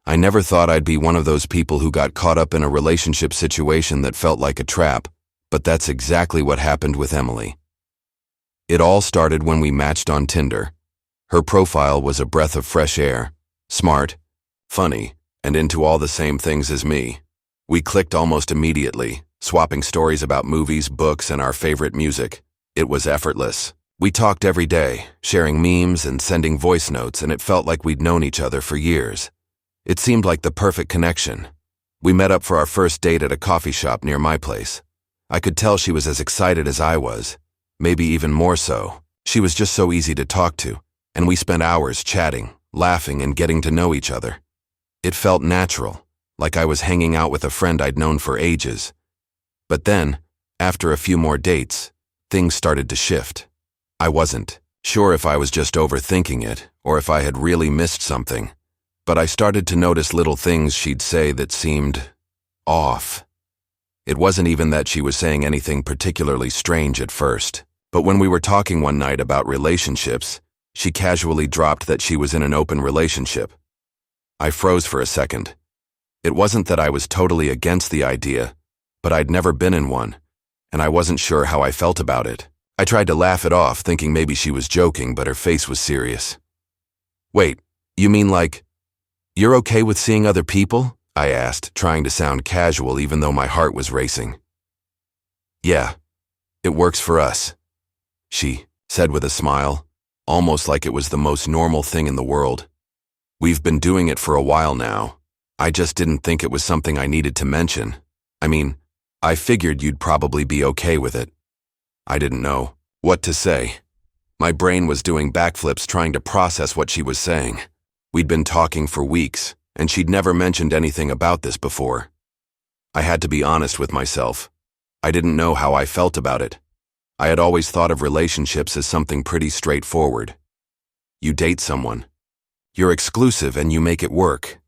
I never thought I'd be one of those people who got caught up in a relationship situation that felt like a trap, but that's exactly what happened with Emily. It all started when we matched on Tinder. Her profile was a breath of fresh air, smart, funny, and into all the same things as me. We clicked almost immediately, swapping stories about movies, books, and our favorite music. It was effortless. We talked every day, sharing memes and sending voice notes, and it felt like we'd known each other for years. It seemed like the perfect connection. We met up for our first date at a coffee shop near my place. I could tell she was as excited as I was, maybe even more so. She was just so easy to talk to, and we spent hours chatting, laughing, and getting to know each other. It felt natural, like I was hanging out with a friend I'd known for ages. But then, after a few more dates, things started to shift. I wasn't sure if I was just overthinking it or if I had really missed something, but I started to notice little things she'd say that seemed off. It wasn't even that she was saying anything particularly strange at first, but when we were talking one night about relationships, she casually dropped that she was in an open relationship. I froze for a second. It wasn't that I was totally against the idea, but I'd never been in one, and I wasn't sure how I felt about it. I tried to laugh it off, thinking maybe she was joking, but her face was serious. "Wait, you mean like, you're okay with seeing other people?" I asked, trying to sound casual even though my heart was racing. "Yeah, it works for us," she said with a smile, almost like it was the most normal thing in the world. "We've been doing it for a while now. I just didn't think it was something I needed to mention. I mean, I figured you'd probably be okay with it." I didn't know what to say. My brain was doing backflips trying to process what she was saying. We'd been talking for weeks, and she'd never mentioned anything about this before. I had to be honest with myself. I didn't know how I felt about it. I had always thought of relationships as something pretty straightforward. You date someone. You're exclusive and you make it work.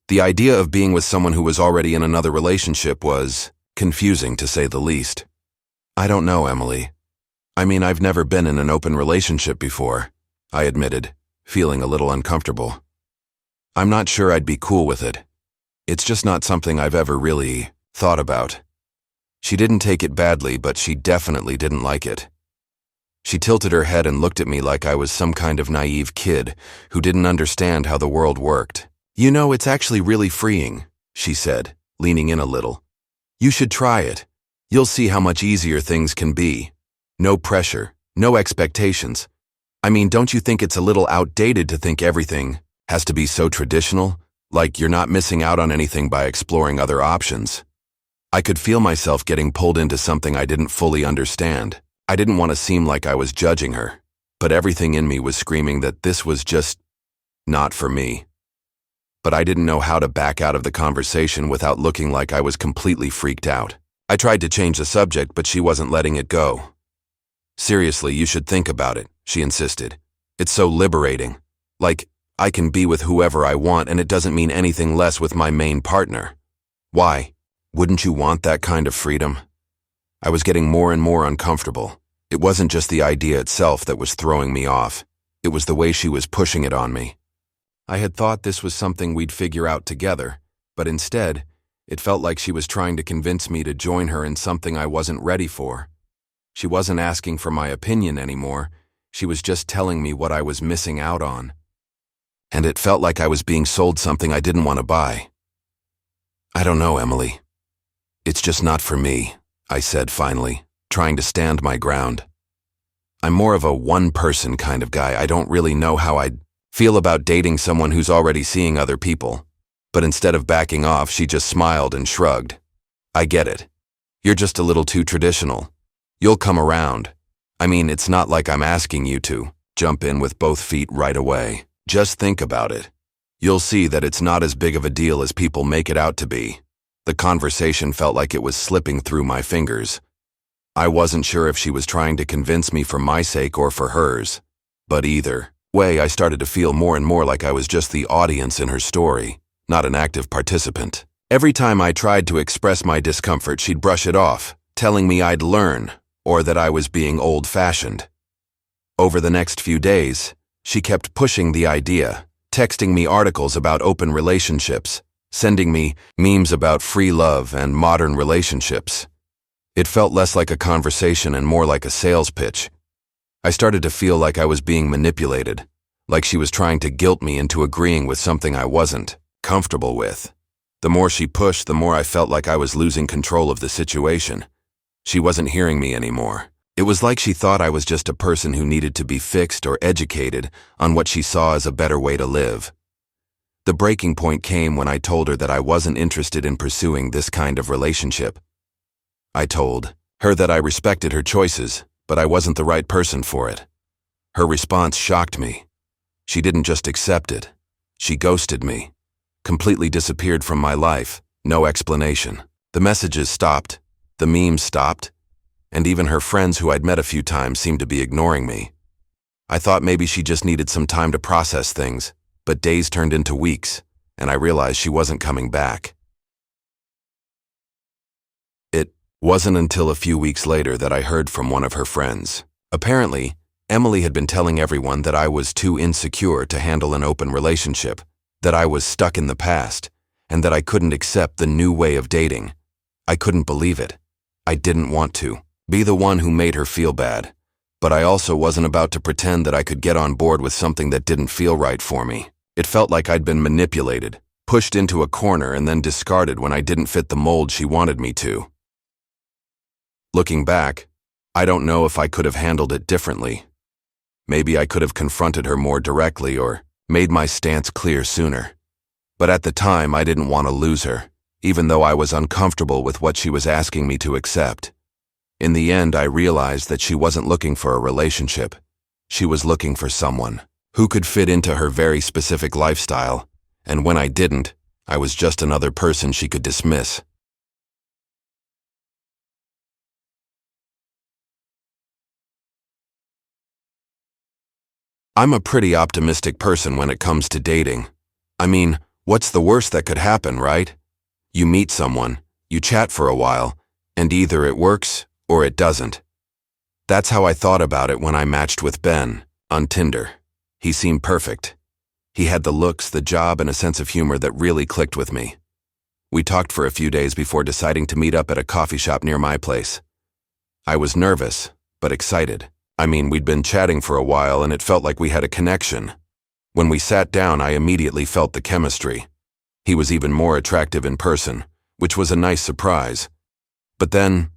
The idea of being with someone who was already in another relationship was confusing, to say the least. "I don't know, Emily. I mean, I've never been in an open relationship before," I admitted, feeling a little uncomfortable. "I'm not sure I'd be cool with it. It's just not something I've ever really thought about." She didn't take it badly, but she definitely didn't like it. She tilted her head and looked at me like I was some kind of naive kid who didn't understand how the world worked. "You know, it's actually really freeing," she said, leaning in a little. "You should try it. You'll see how much easier things can be. No pressure, no expectations. I mean, don't you think it's a little outdated to think everything has to be so traditional, like you're not missing out on anything by exploring other options?" I could feel myself getting pulled into something I didn't fully understand. I didn't want to seem like I was judging her, but everything in me was screaming that this was just not for me. But I didn't know how to back out of the conversation without looking like I was completely freaked out. I tried to change the subject, but she wasn't letting it go. "Seriously, you should think about it," she insisted. "It's so liberating. Like, I can be with whoever I want and it doesn't mean anything less with my main partner. Why? Wouldn't you want that kind of freedom?" I was getting more and more uncomfortable. It wasn't just the idea itself that was throwing me off. It was the way she was pushing it on me. I had thought this was something we'd figure out together, but instead, it felt like she was trying to convince me to join her in something I wasn't ready for. She wasn't asking for my opinion anymore. She was just telling me what I was missing out on. And it felt like I was being sold something I didn't want to buy. "I don't know, Emily. It's just not for me," I said finally, trying to stand my ground. "I'm more of a one-person kind of guy. I don't really know how I'd feel about dating someone who's already seeing other people." But instead of backing off, she just smiled and shrugged. "I get it. You're just a little too traditional. You'll come around. I mean, it's not like I'm asking you to jump in with both feet right away. Just think about it. You'll see that it's not as big of a deal as people make it out to be." The conversation felt like it was slipping through my fingers. I wasn't sure if she was trying to convince me for my sake or for hers, but either way, I started to feel more and more like I was just the audience in her story, not an active participant. Every time I tried to express my discomfort, she'd brush it off, telling me I'd learn, or that I was being old-fashioned. Over the next few days, she kept pushing the idea, texting me articles about open relationships, sending me memes about free love and modern relationships. It felt less like a conversation and more like a sales pitch. I started to feel like I was being manipulated, like she was trying to guilt me into agreeing with something I wasn't comfortable with. The more she pushed, the more I felt like I was losing control of the situation. She wasn't hearing me anymore. It was like she thought I was just a person who needed to be fixed or educated on what she saw as a better way to live. The breaking point came when I told her that I wasn't interested in pursuing this kind of relationship. I told her that I respected her choices, but I wasn't the right person for it. Her response shocked me. She didn't just accept it. She ghosted me. Completely disappeared from my life, no explanation. The messages stopped, the memes stopped, and even her friends who I'd met a few times seemed to be ignoring me. I thought maybe she just needed some time to process things, but days turned into weeks, and I realized she wasn't coming back. It wasn't until a few weeks later that I heard from one of her friends. Apparently, Emily had been telling everyone that I was too insecure to handle an open relationship, that I was stuck in the past, and that I couldn't accept the new way of dating. I couldn't believe it. I didn't want to be the one who made her feel bad, but I also wasn't about to pretend that I could get on board with something that didn't feel right for me. It felt like I'd been manipulated, pushed into a corner and then discarded when I didn't fit the mold she wanted me to. Looking back, I don't know if I could have handled it differently. Maybe I could have confronted her more directly or made my stance clear sooner. But at the time, I didn't want to lose her, even though I was uncomfortable with what she was asking me to accept. In the end, I realized that she wasn't looking for a relationship. She was looking for someone who could fit into her very specific lifestyle, and when I didn't, I was just another person she could dismiss. I'm a pretty optimistic person when it comes to dating. I mean, what's the worst that could happen, right? You meet someone, you chat for a while, and either it works or it doesn't. That's how I thought about it when I matched with Ben on Tinder. He seemed perfect. He had the looks, the job, and a sense of humor that really clicked with me. We talked for a few days before deciding to meet up at a coffee shop near my place. I was nervous, but excited. I mean, we'd been chatting for a while and it felt like we had a connection. When we sat down, I immediately felt the chemistry. He was even more attractive in person, which was a nice surprise. But then,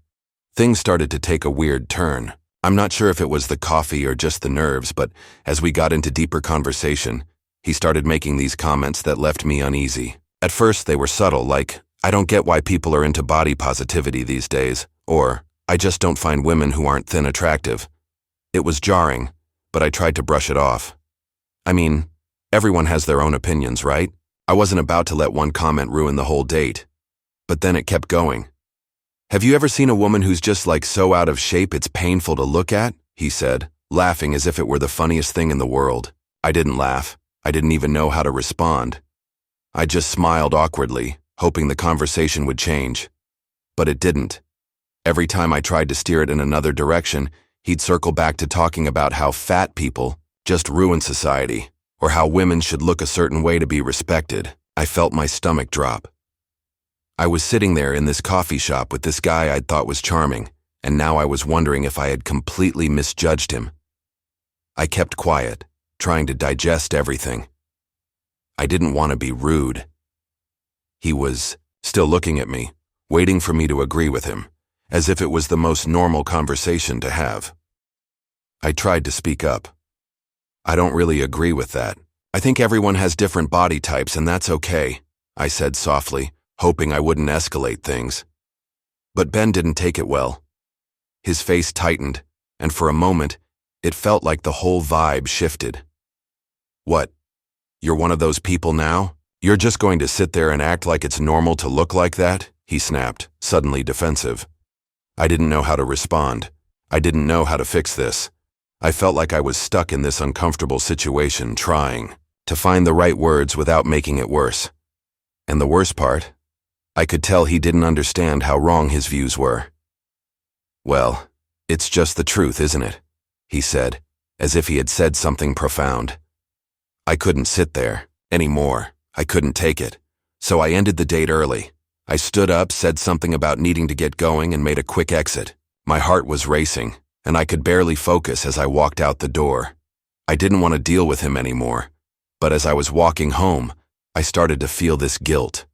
things started to take a weird turn. I'm not sure if it was the coffee or just the nerves, but as we got into deeper conversation, he started making these comments that left me uneasy. At first, they were subtle, like, "I don't get why people are into body positivity these days," or, "I just don't find women who aren't thin attractive." It was jarring, but I tried to brush it off. I mean, everyone has their own opinions, right? I wasn't about to let one comment ruin the whole date. But then it kept going. "Have you ever seen a woman who's just like so out of shape it's painful to look at?" he said, laughing as if it were the funniest thing in the world. I didn't laugh. I didn't even know how to respond. I just smiled awkwardly, hoping the conversation would change. But it didn't. Every time I tried to steer it in another direction, he'd circle back to talking about how fat people just ruin society, or how women should look a certain way to be respected. I felt my stomach drop. I was sitting there in this coffee shop with this guy I'd thought was charming, and now I was wondering if I had completely misjudged him. I kept quiet, trying to digest everything. I didn't want to be rude. He was still looking at me, waiting for me to agree with him, as if it was the most normal conversation to have. I tried to speak up. "I don't really agree with that. I think everyone has different body types and that's okay," I said softly, hoping I wouldn't escalate things. But Ben didn't take it well. His face tightened, and for a moment, it felt like the whole vibe shifted. "What? You're one of those people now? You're just going to sit there and act like it's normal to look like that?" he snapped, suddenly defensive. I didn't know how to respond. I didn't know how to fix this. I felt like I was stuck in this uncomfortable situation, trying to find the right words without making it worse. And the worst part, I could tell he didn't understand how wrong his views were. "Well, it's just the truth, isn't it?" he said, as if he had said something profound. I couldn't sit there anymore. I couldn't take it. So I ended the date early. I stood up, said something about needing to get going, and made a quick exit. My heart was racing, and I could barely focus as I walked out the door. I didn't want to deal with him anymore, but as I was walking home, I started to feel this guilt.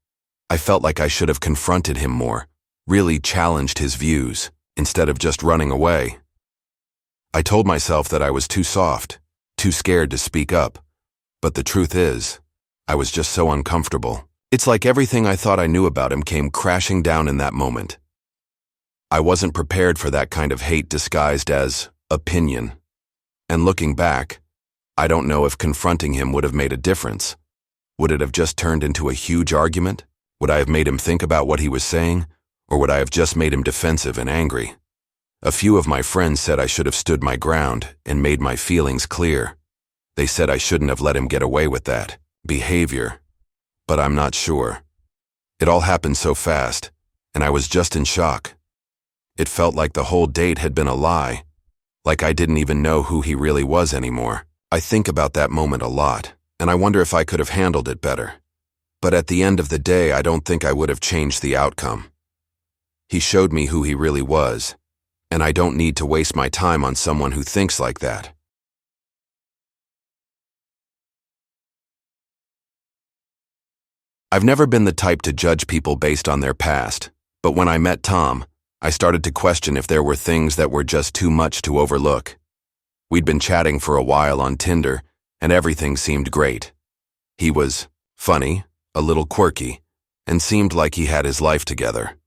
I felt like I should have confronted him more, really challenged his views, instead of just running away. I told myself that I was too soft, too scared to speak up, but the truth is, I was just so uncomfortable. It's like everything I thought I knew about him came crashing down in that moment. I wasn't prepared for that kind of hate disguised as opinion. And looking back, I don't know if confronting him would have made a difference. Would it have just turned into a huge argument? Would I have made him think about what he was saying? Or would I have just made him defensive and angry? A few of my friends said I should have stood my ground and made my feelings clear. They said I shouldn't have let him get away with that behavior. But I'm not sure. It all happened so fast, and I was just in shock. It felt like the whole date had been a lie, like I didn't even know who he really was anymore. I think about that moment a lot, and I wonder if I could have handled it better. But at the end of the day, I don't think I would have changed the outcome. He showed me who he really was, and I don't need to waste my time on someone who thinks like that. I've never been the type to judge people based on their past, but when I met Tom, I started to question if there were things that were just too much to overlook. We'd been chatting for a while on Tinder, and everything seemed great. He was funny, a little quirky, and seemed like he had his life together.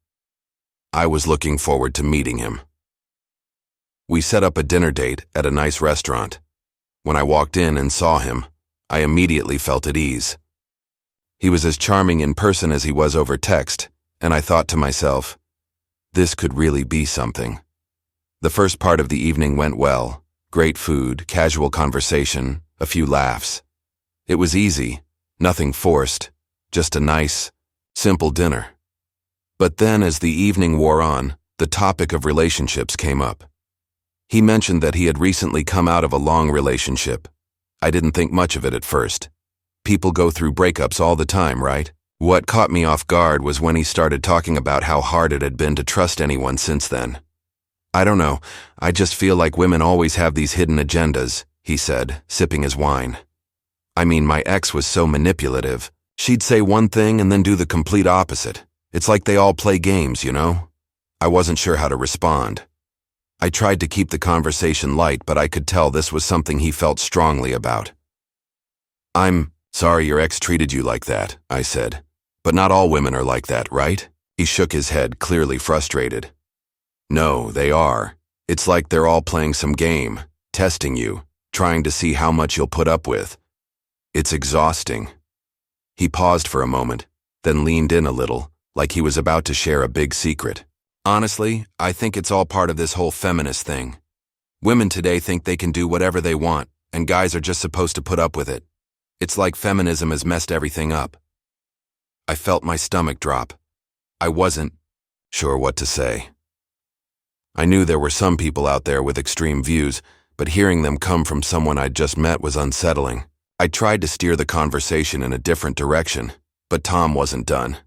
I was looking forward to meeting him. We set up a dinner date at a nice restaurant. When I walked in and saw him, I immediately felt at ease. He was as charming in person as he was over text, and I thought to myself, this could really be something. The first part of the evening went well. Great food, casual conversation, a few laughs. It was easy, nothing forced, just a nice, simple dinner. But then as the evening wore on, the topic of relationships came up. He mentioned that he had recently come out of a long relationship. I didn't think much of it at first. People go through breakups all the time, right? What caught me off guard was when he started talking about how hard it had been to trust anyone since then. I don't know, I just feel like women always have these hidden agendas, he said, sipping his wine. I mean, my ex was so manipulative. She'd say one thing and then do the complete opposite. It's like they all play games, you know? I wasn't sure how to respond. I tried to keep the conversation light, but I could tell this was something he felt strongly about. I'm sorry your ex treated you like that, I said. But not all women are like that, right? He shook his head, clearly frustrated. No, they are. It's like they're all playing some game, testing you, trying to see how much you'll put up with. It's exhausting. He paused for a moment, then leaned in a little, like he was about to share a big secret. Honestly, I think it's all part of this whole feminist thing. Women today think they can do whatever they want, and guys are just supposed to put up with it. It's like feminism has messed everything up. I felt my stomach drop. I wasn't sure what to say. I knew there were some people out there with extreme views, but hearing them come from someone I'd just met was unsettling. I tried to steer the conversation in a different direction, but Tom wasn't done.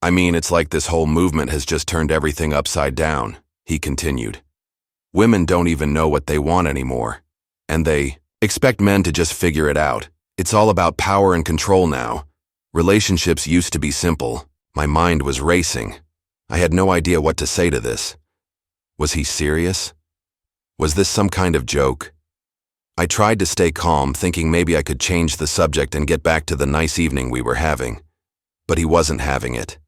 I mean, it's like this whole movement has just turned everything upside down, he continued. Women don't even know what they want anymore, and they expect men to just figure it out. It's all about power and control now. Relationships used to be simple. My mind was racing. I had no idea what to say to this. Was he serious? Was this some kind of joke? I tried to stay calm, thinking maybe I could change the subject and get back to the nice evening we were having. But he wasn't having it.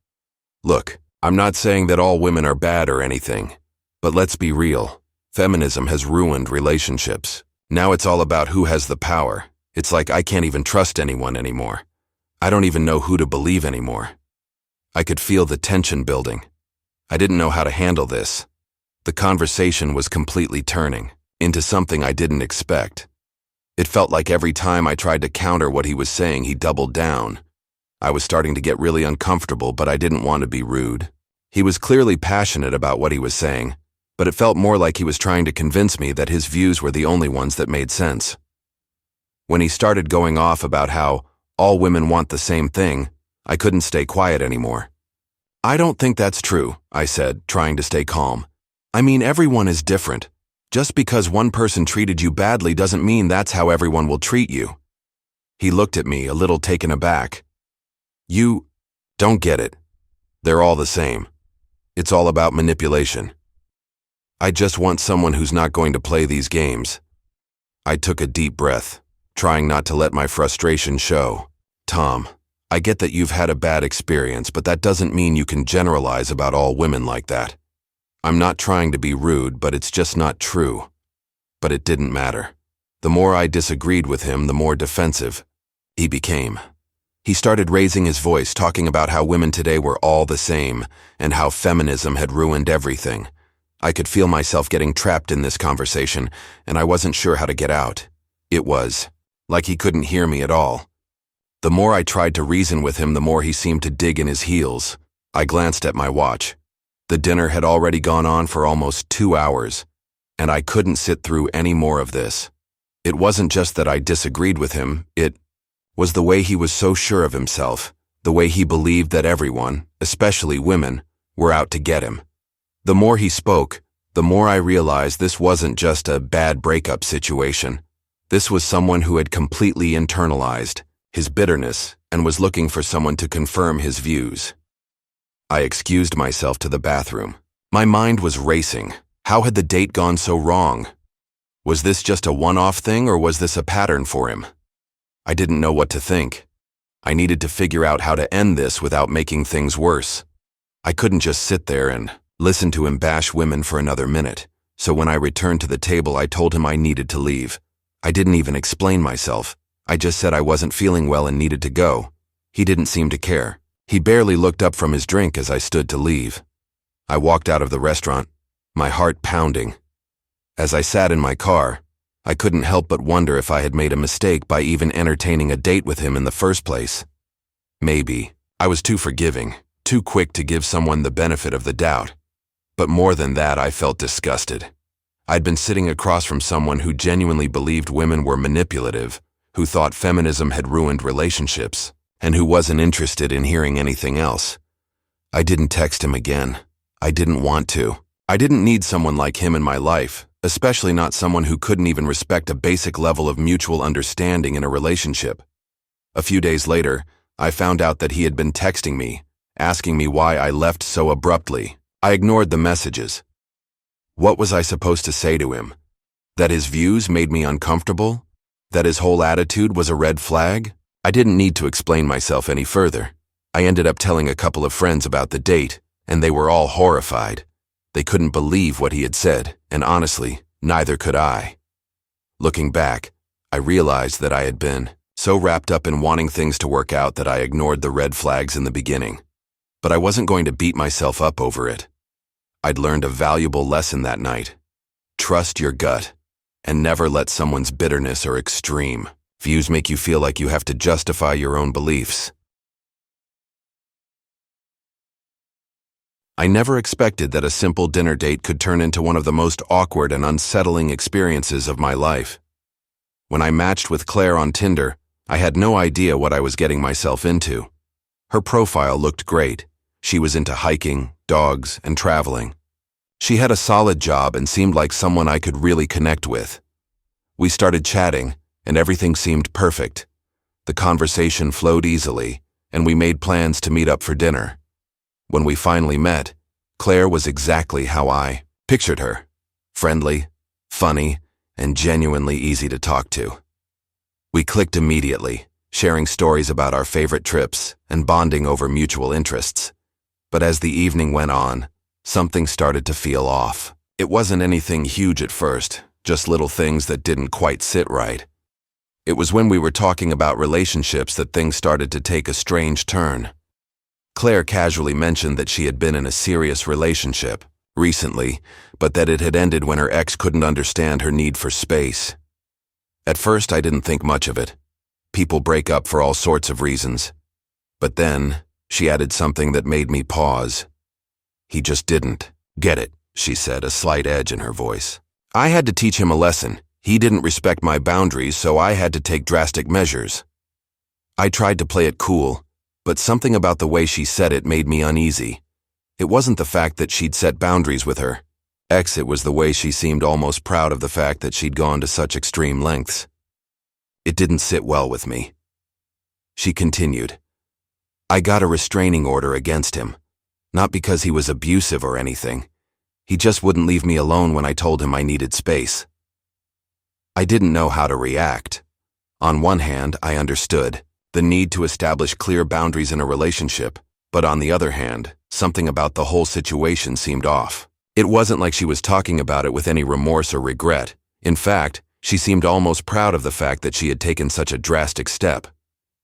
Look, I'm not saying that all women are bad or anything, but let's be real. Feminism has ruined relationships. Now it's all about who has the power. It's like I can't even trust anyone anymore. I don't even know who to believe anymore. I could feel the tension building. I didn't know how to handle this. The conversation was completely turning into something I didn't expect. It felt like every time I tried to counter what he was saying, he doubled down. I was starting to get really uncomfortable, but I didn't want to be rude. He was clearly passionate about what he was saying, but it felt more like he was trying to convince me that his views were the only ones that made sense. When he started going off about how all women want the same thing, I couldn't stay quiet anymore. I don't think that's true, I said, trying to stay calm. I mean, everyone is different. Just because one person treated you badly doesn't mean that's how everyone will treat you. He looked at me, a little taken aback. You don't get it. They're all the same. It's all about manipulation. I just want someone who's not going to play these games. I took a deep breath, trying not to let my frustration show. Tom, I get that you've had a bad experience, but that doesn't mean you can generalize about all women like that. I'm not trying to be rude, but it's just not true. But it didn't matter. The more I disagreed with him, the more defensive he became. He started raising his voice, talking about how women today were all the same, and how feminism had ruined everything. I could feel myself getting trapped in this conversation, and I wasn't sure how to get out. It was like he couldn't hear me at all. The more I tried to reason with him, the more he seemed to dig in his heels. I glanced at my watch. The dinner had already gone on for almost 2 hours, and I couldn't sit through any more of this. It wasn't just that I disagreed with him, it was the way he was so sure of himself, the way he believed that everyone, especially women, were out to get him. The more he spoke, the more I realized this wasn't just a bad breakup situation. This was someone who had completely internalized his bitterness and was looking for someone to confirm his views. I excused myself to the bathroom. My mind was racing. How had the date gone so wrong? Was this just a one-off thing, or was this a pattern for him? I didn't know what to think. I needed to figure out how to end this without making things worse. I couldn't just sit there and listen to him bash women for another minute, so when I returned to the table, I told him I needed to leave. I didn't even explain myself. I just said I wasn't feeling well and needed to go. He didn't seem to care. He barely looked up from his drink as I stood to leave. I walked out of the restaurant, my heart pounding. As I sat in my car, I couldn't help but wonder if I had made a mistake by even entertaining a date with him in the first place. Maybe I was too forgiving, too quick to give someone the benefit of the doubt. But more than that, I felt disgusted. I'd been sitting across from someone who genuinely believed women were manipulative, who thought feminism had ruined relationships, and who wasn't interested in hearing anything else. I didn't text him again. I didn't want to. I didn't need someone like him in my life, especially not someone who couldn't even respect a basic level of mutual understanding in a relationship. A few days later, I found out that he had been texting me, asking me why I left so abruptly. I ignored the messages. What was I supposed to say to him? That his views made me uncomfortable? That his whole attitude was a red flag? I didn't need to explain myself any further. I ended up telling a couple of friends about the date, and they were all horrified. They couldn't believe what he had said, and honestly, neither could I. Looking back, I realized that I had been so wrapped up in wanting things to work out that I ignored the red flags in the beginning. But I wasn't going to beat myself up over it. I'd learned a valuable lesson that night. Trust your gut, and never let someone's bitterness or extreme views make you feel like you have to justify your own beliefs. I never expected that a simple dinner date could turn into one of the most awkward and unsettling experiences of my life. When I matched with Claire on Tinder, I had no idea what I was getting myself into. Her profile looked great. She was into hiking, dogs, and traveling. She had a solid job and seemed like someone I could really connect with. We started chatting, and everything seemed perfect. The conversation flowed easily, and we made plans to meet up for dinner. When we finally met, Claire was exactly how I pictured her: friendly, funny, and genuinely easy to talk to. We clicked immediately, sharing stories about our favorite trips and bonding over mutual interests. But as the evening went on, something started to feel off. It wasn't anything huge at first, just little things that didn't quite sit right. It was when we were talking about relationships that things started to take a strange turn. Claire casually mentioned that she had been in a serious relationship recently, but that it had ended when her ex couldn't understand her need for space. At first, I didn't think much of it. People break up for all sorts of reasons. But then, she added something that made me pause. He just didn't get it, she said, a slight edge in her voice. I had to teach him a lesson. He didn't respect my boundaries, so I had to take drastic measures. I tried to play it cool, but something about the way she said it made me uneasy. It wasn't the fact that she'd set boundaries with her ex, it was the way she seemed almost proud of the fact that she'd gone to such extreme lengths. It didn't sit well with me. She continued, "I got a restraining order against him, not because he was abusive or anything. He just wouldn't leave me alone when I told him I needed space." I didn't know how to react. On one hand, I understood the need to establish clear boundaries in a relationship, but on the other hand, something about the whole situation seemed off. It wasn't like she was talking about it with any remorse or regret. In fact, she seemed almost proud of the fact that she had taken such a drastic step.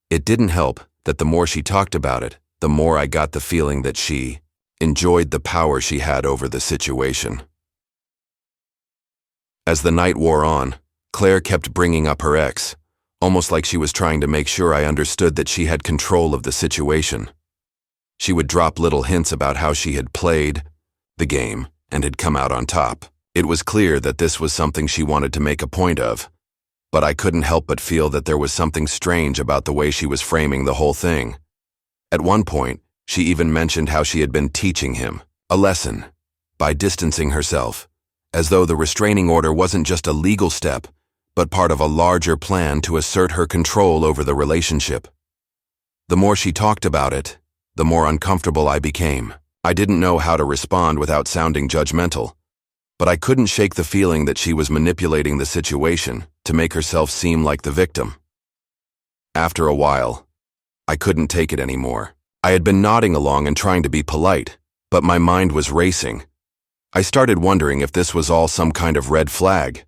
It didn't help that the more she talked about it, the more I got the feeling that she enjoyed the power she had over the situation. As the night wore on, Claire kept bringing up her ex, almost like she was trying to make sure I understood that she had control of the situation. She would drop little hints about how she had played the game and had come out on top. It was clear that this was something she wanted to make a point of, but I couldn't help but feel that there was something strange about the way she was framing the whole thing. At one point, she even mentioned how she had been teaching him a lesson by distancing herself, as though the restraining order wasn't just a legal step, but part of a larger plan to assert her control over the relationship. The more she talked about it, the more uncomfortable I became. I didn't know how to respond without sounding judgmental, but I couldn't shake the feeling that she was manipulating the situation to make herself seem like the victim. After a while, I couldn't take it anymore. I had been nodding along and trying to be polite, but my mind was racing. I started wondering if this was all some kind of red flag.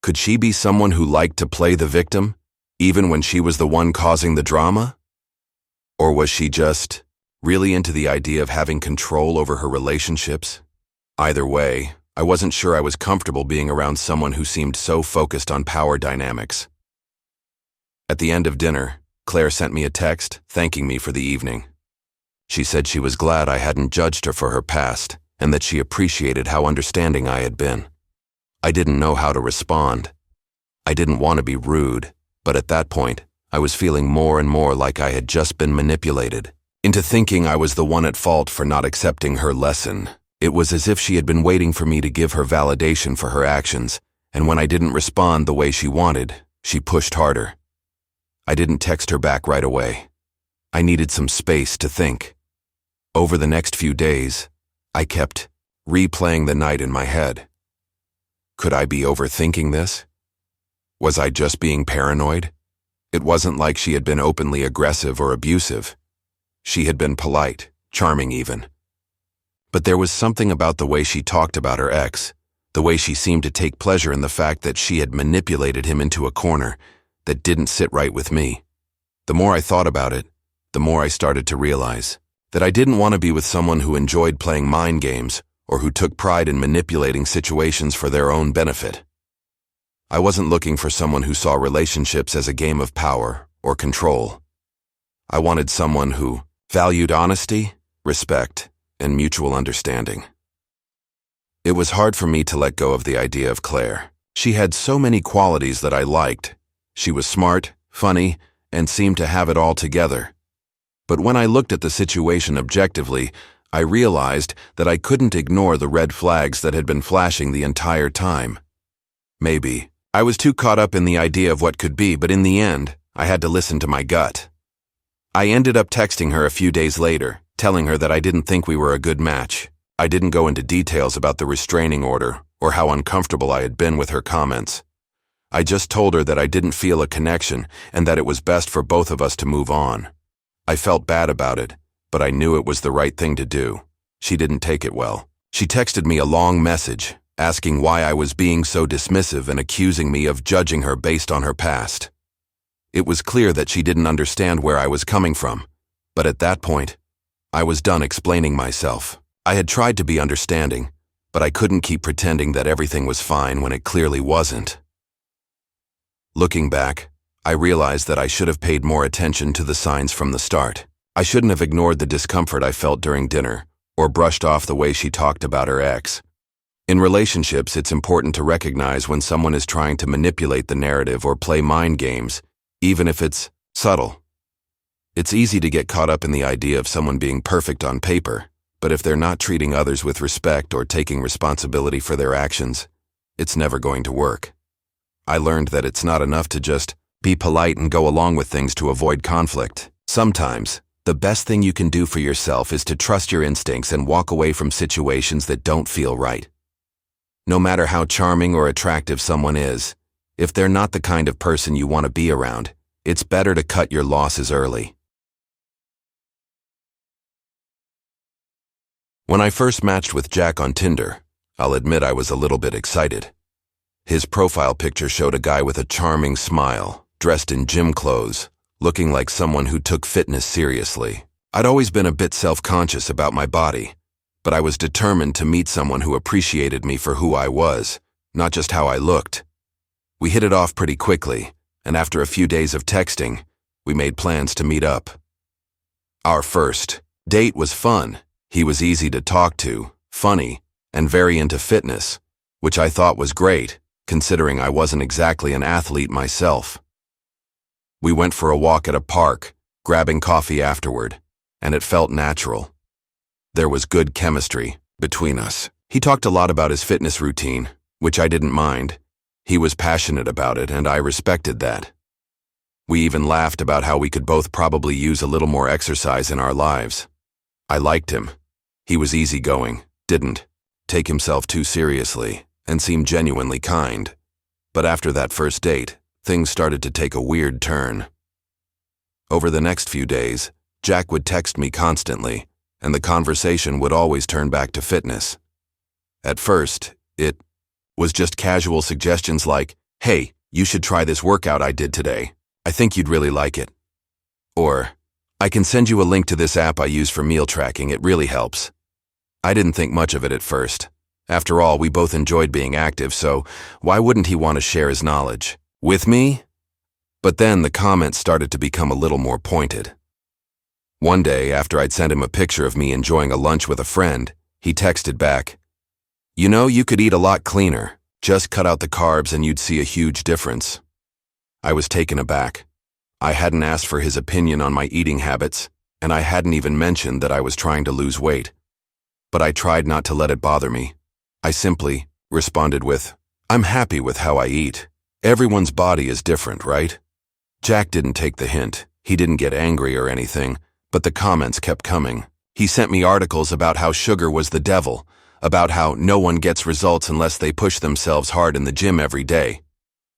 Could she be someone who liked to play the victim, even when she was the one causing the drama? Or was she just really into the idea of having control over her relationships? Either way, I wasn't sure I was comfortable being around someone who seemed so focused on power dynamics. At the end of dinner, Claire sent me a text thanking me for the evening. She said she was glad I hadn't judged her for her past and that she appreciated how understanding I had been. I didn't know how to respond. I didn't want to be rude, but at that point, I was feeling more and more like I had just been manipulated into thinking I was the one at fault for not accepting her lesson. It was as if she had been waiting for me to give her validation for her actions, and when I didn't respond the way she wanted, she pushed harder. I didn't text her back right away. I needed some space to think. Over the next few days, I kept replaying the night in my head. Could I be overthinking this? Was I just being paranoid? It wasn't like she had been openly aggressive or abusive. She had been polite, charming even. But there was something about the way she talked about her ex, the way she seemed to take pleasure in the fact that she had manipulated him into a corner, that didn't sit right with me. The more I thought about it, the more I started to realize that I didn't want to be with someone who enjoyed playing mind games or who took pride in manipulating situations for their own benefit. I wasn't looking for someone who saw relationships as a game of power or control. I wanted someone who valued honesty, respect, and mutual understanding. It was hard for me to let go of the idea of Claire. She had so many qualities that I liked. She was smart, funny, and seemed to have it all together. But when I looked at the situation objectively, I realized that I couldn't ignore the red flags that had been flashing the entire time. Maybe I was too caught up in the idea of what could be, but in the end, I had to listen to my gut. I ended up texting her a few days later, telling her that I didn't think we were a good match. I didn't go into details about the restraining order or how uncomfortable I had been with her comments. I just told her that I didn't feel a connection and that it was best for both of us to move on. I felt bad about it, but I knew it was the right thing to do. She didn't take it well. She texted me a long message, asking why I was being so dismissive and accusing me of judging her based on her past. It was clear that she didn't understand where I was coming from, but at that point, I was done explaining myself. I had tried to be understanding, but I couldn't keep pretending that everything was fine when it clearly wasn't. Looking back, I realized that I should have paid more attention to the signs from the start. I shouldn't have ignored the discomfort I felt during dinner, or brushed off the way she talked about her ex. In relationships, it's important to recognize when someone is trying to manipulate the narrative or play mind games, even if it's subtle. It's easy to get caught up in the idea of someone being perfect on paper, but if they're not treating others with respect or taking responsibility for their actions, it's never going to work. I learned that it's not enough to just be polite and go along with things to avoid conflict. Sometimes, the best thing you can do for yourself is to trust your instincts and walk away from situations that don't feel right. No matter how charming or attractive someone is, if they're not the kind of person you want to be around, it's better to cut your losses early. When I first matched with Jack on Tinder, I'll admit I was a little bit excited. His profile picture showed a guy with a charming smile, dressed in gym clothes, looking like someone who took fitness seriously. I'd always been a bit self-conscious about my body, but I was determined to meet someone who appreciated me for who I was, not just how I looked. We hit it off pretty quickly, and after a few days of texting, we made plans to meet up. Our first date was fun. He was easy to talk to, funny, and very into fitness, which I thought was great, considering I wasn't exactly an athlete myself. We went for a walk at a park, grabbing coffee afterward, and it felt natural. There was good chemistry between us. He talked a lot about his fitness routine, which I didn't mind. He was passionate about it, and I respected that. We even laughed about how we could both probably use a little more exercise in our lives. I liked him. He was easygoing, didn't take himself too seriously, and seemed genuinely kind. But after that first date, things started to take a weird turn. Over the next few days, Jack would text me constantly, and the conversation would always turn back to fitness. At first, it was just casual suggestions like, "Hey, you should try this workout I did today. I think you'd really like it." Or, "I can send you a link to this app I use for meal tracking, it really helps." I didn't think much of it at first. After all, we both enjoyed being active, so why wouldn't he want to share his knowledge with me? But then the comments started to become a little more pointed. One day, after I'd sent him a picture of me enjoying a lunch with a friend, he texted back, "You know, you could eat a lot cleaner. Just cut out the carbs and you'd see a huge difference." I was taken aback. I hadn't asked for his opinion on my eating habits, and I hadn't even mentioned that I was trying to lose weight. But I tried not to let it bother me. I simply responded with, "I'm happy with how I eat. Everyone's body is different, right?" Jack didn't take the hint. He didn't get angry or anything, but the comments kept coming. He sent me articles about how sugar was the devil, about how no one gets results unless they push themselves hard in the gym every day.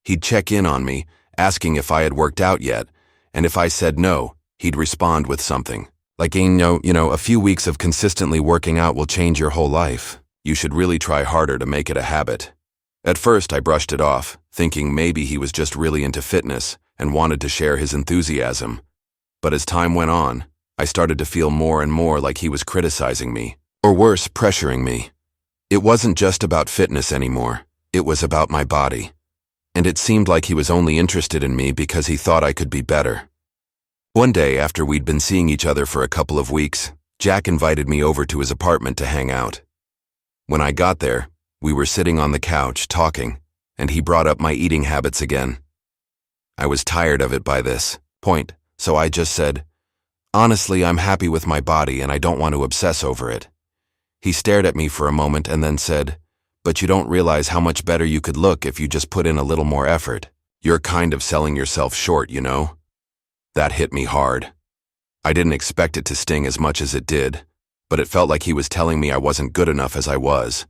He'd check in on me, asking if I had worked out yet, and if I said no, he'd respond with something. Like, a few weeks of consistently working out will change your whole life. You should really try harder to make it a habit. At first, I brushed it off, thinking maybe he was just really into fitness and wanted to share his enthusiasm. But as time went on, I started to feel more and more like he was criticizing me, or worse, pressuring me. It wasn't just about fitness anymore. It was about my body. And it seemed like he was only interested in me because he thought I could be better. One day, after we'd been seeing each other for a couple of weeks, Jack invited me over to his apartment to hang out. When I got there, we were sitting on the couch, talking, and he brought up my eating habits again. I was tired of it by this point, so I just said, "Honestly, I'm happy with my body and I don't want to obsess over it." He stared at me for a moment and then said, "But you don't realize how much better you could look if you just put in a little more effort. You're kind of selling yourself short, you know?" That hit me hard. I didn't expect it to sting as much as it did, but it felt like he was telling me I wasn't good enough as I was.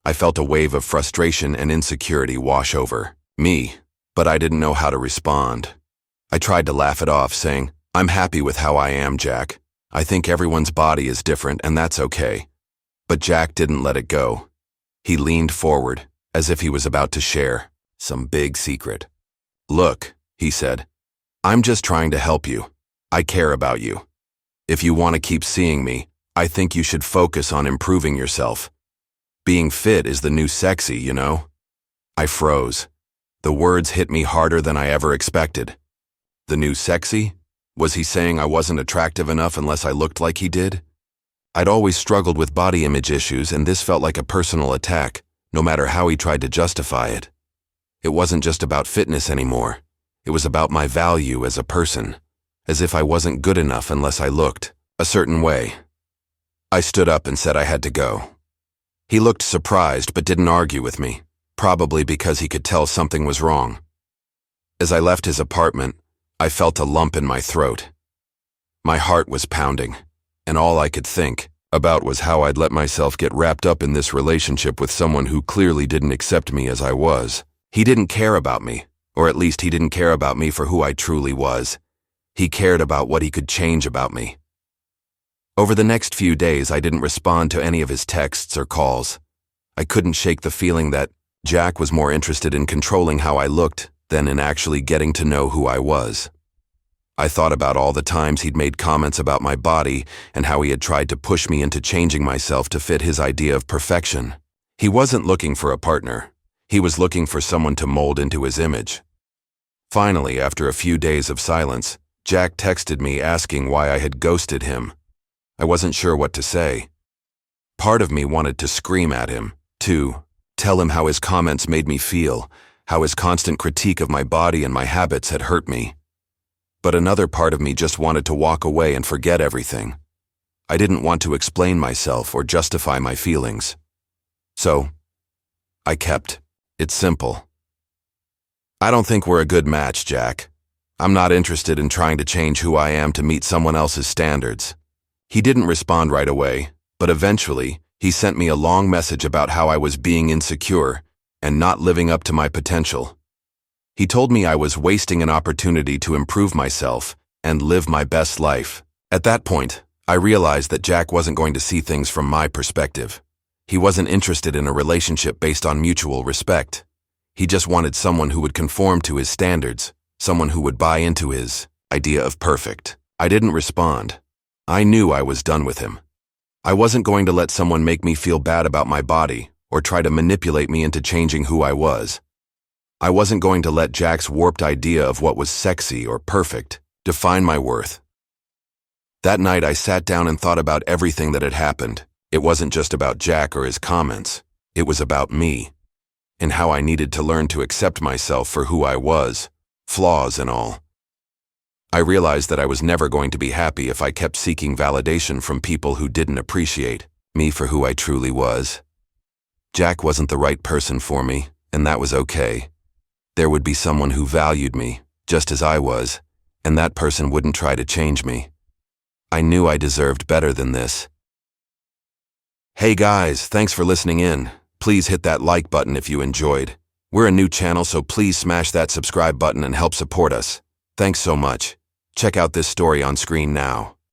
I felt a wave of frustration and insecurity wash over me, but I didn't know how to respond. I tried to laugh it off, saying, "I'm happy with how I am, Jack. I think everyone's body is different and that's okay." But Jack didn't let it go. He leaned forward, as if he was about to share some big secret. "Look," he said, "I'm just trying to help you. I care about you. If you want to keep seeing me, I think you should focus on improving yourself. Being fit is the new sexy, you know?" I froze. The words hit me harder than I ever expected. The new sexy? Was he saying I wasn't attractive enough unless I looked like he did? I'd always struggled with body image issues, and this felt like a personal attack, no matter how he tried to justify it. It wasn't just about fitness anymore. It was about my value as a person, as if I wasn't good enough unless I looked a certain way. I stood up and said I had to go. He looked surprised but didn't argue with me, probably because he could tell something was wrong. As I left his apartment, I felt a lump in my throat. My heart was pounding, and all I could think about was how I'd let myself get wrapped up in this relationship with someone who clearly didn't accept me as I was. He didn't care about me, or at least he didn't care about me for who I truly was. He cared about what he could change about me. Over the next few days, I didn't respond to any of his texts or calls. I couldn't shake the feeling that Jack was more interested in controlling how I looked than in actually getting to know who I was. I thought about all the times he'd made comments about my body and how he had tried to push me into changing myself to fit his idea of perfection. He wasn't looking for a partner. He was looking for someone to mold into his image. Finally, after a few days of silence, Jack texted me asking why I had ghosted him. I wasn't sure what to say. Part of me wanted to scream at him, to tell him how his comments made me feel, how his constant critique of my body and my habits had hurt me. But another part of me just wanted to walk away and forget everything. I didn't want to explain myself or justify my feelings. So, I kept it simple. I don't think we're a good match, Jack. I'm not interested in trying to change who I am to meet someone else's standards. He didn't respond right away, but eventually, he sent me a long message about how I was being insecure and not living up to my potential. He told me I was wasting an opportunity to improve myself and live my best life. At that point, I realized that Jack wasn't going to see things from my perspective. He wasn't interested in a relationship based on mutual respect. He just wanted someone who would conform to his standards, someone who would buy into his idea of perfect. I didn't respond. I knew I was done with him. I wasn't going to let someone make me feel bad about my body or try to manipulate me into changing who I was. I wasn't going to let Jack's warped idea of what was sexy or perfect define my worth. That night I sat down and thought about everything that had happened. It wasn't just about Jack or his comments. It was about me, and how I needed to learn to accept myself for who I was, flaws and all. I realized that I was never going to be happy if I kept seeking validation from people who didn't appreciate me for who I truly was. Jack wasn't the right person for me, and that was okay. There would be someone who valued me, just as I was, and that person wouldn't try to change me. I knew I deserved better than this. Hey guys, thanks for listening in. Please hit that like button if you enjoyed. We're a new channel, so please smash that subscribe button and help support us. Thanks so much. Check out this story on screen now.